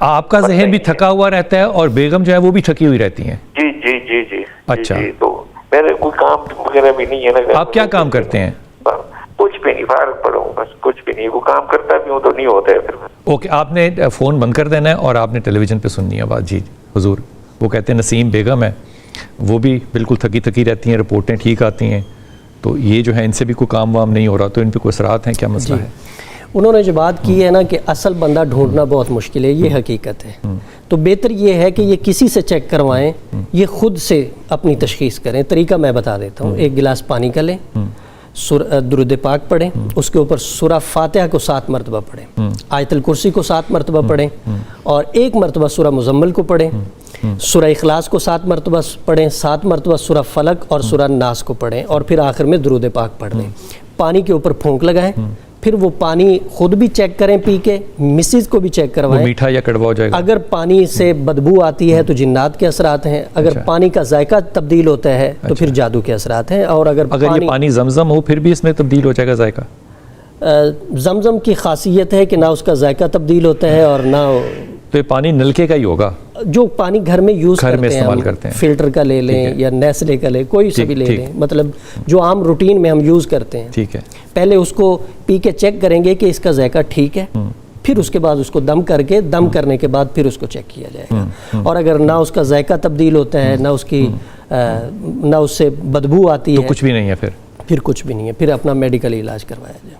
آپ کا ذہن بھی تھکا ہوا رہتا ہے اور بیگم جو ہے وہ بھی تھکی ہوئی رہتی ہیں؟ جی جی جی جی اچھا، تو میرے کوئی کام وغیرہ بھی نہیں ہے نا. آپ کیا کام کرتے ہیں؟ کچھ بھی نہیں، فارغ پڑا ہوں بس، کچھ بھی نہیں. وہ کام کرتا بھی ہوں تو نہیں ہوتا ہے پھر. اوکے، آپ نے فون بند کر دینا ہے اور آپ نے ٹیلی ویژن پہ سننی ہے بات. جی حضور، وہ کہتے ہیں نسیم بیگم ہے، وہ بھی بالکل تھکی رہتی ہیں، رپورٹیں ٹھیک آتی ہیں، تو یہ جو ہے ان سے بھی کوئی کام وام نہیں ہو رہا، تو ان پہ کوئی اثرات ہیں؟ کیا مسئلہ ہے؟ انہوں نے جو بات کی ہے نا کہ اصل بندہ ڈھونڈنا بہت مشکل ہے، یہ حقیقت ہے. تو بہتر یہ ہے کہ یہ کسی سے چیک کروائیں، یہ خود سے اپنی تشخیص کریں. طریقہ میں بتا دیتا ہوں. ایک گلاس پانی کا لیں، درود پاک پڑھیں، اس کے اوپر سورہ فاتحہ کو 7 مرتبہ پڑھیں، آیت الکرسی کو 7 مرتبہ پڑھیں، اور 1 مرتبہ سورہ مزمل کو پڑھیں، سورہ اخلاص کو 7 مرتبہ پڑھیں، 7 مرتبہ سورہ فلق اور سورہ ناس کو پڑھیں، اور پھر آخر میں درود پاک پڑھ دیں. پانی کے اوپر پھونک لگائیں، پھر وہ پانی خود بھی چیک کریں پی کے، مسز کو بھی چیک کروائیں. میٹھا یا کڑوا ہو جائے گا؟ اگر پانی سے بدبو آتی ہے تو جنات کے اثرات ہیں، اگر پانی کا ذائقہ تبدیل ہوتا ہے تو پھر جادو کے اثرات ہیں. اور اگر یہ پانی زمزم ہو پھر بھی اس میں تبدیل ہو جائے گا ذائقہ؟ زمزم کی خاصیت ہے کہ نہ اس کا ذائقہ تبدیل ہوتا ہے اور نہ تو یہ پانی نلکے کا ہی ہوگا جو پانی گھر میں یوز استعمال کرتے ہیں. فلٹر کا لے لیں یا نیسلے کا لیں، کوئی سے بھی لے لیں، مطلب جو عام روٹین میں ہم یوز کرتے ہیں. ٹھیک ہے. پہلے اس کو پی کے چیک کریں گے کہ اس کا ذائقہ ٹھیک ہے، پھر اس کے بعد اس کو دم کر کے، دم کرنے کے بعد پھر اس کو چیک کیا جائے گا. اور اگر نہ اس کا ذائقہ تبدیل ہوتا ہے، نہ اس کی نہ اس سے بدبو آتی ہے، تو کچھ بھی نہیں ہے، پھر کچھ بھی نہیں ہے، پھر اپنا میڈیکل علاج کروایا جائے.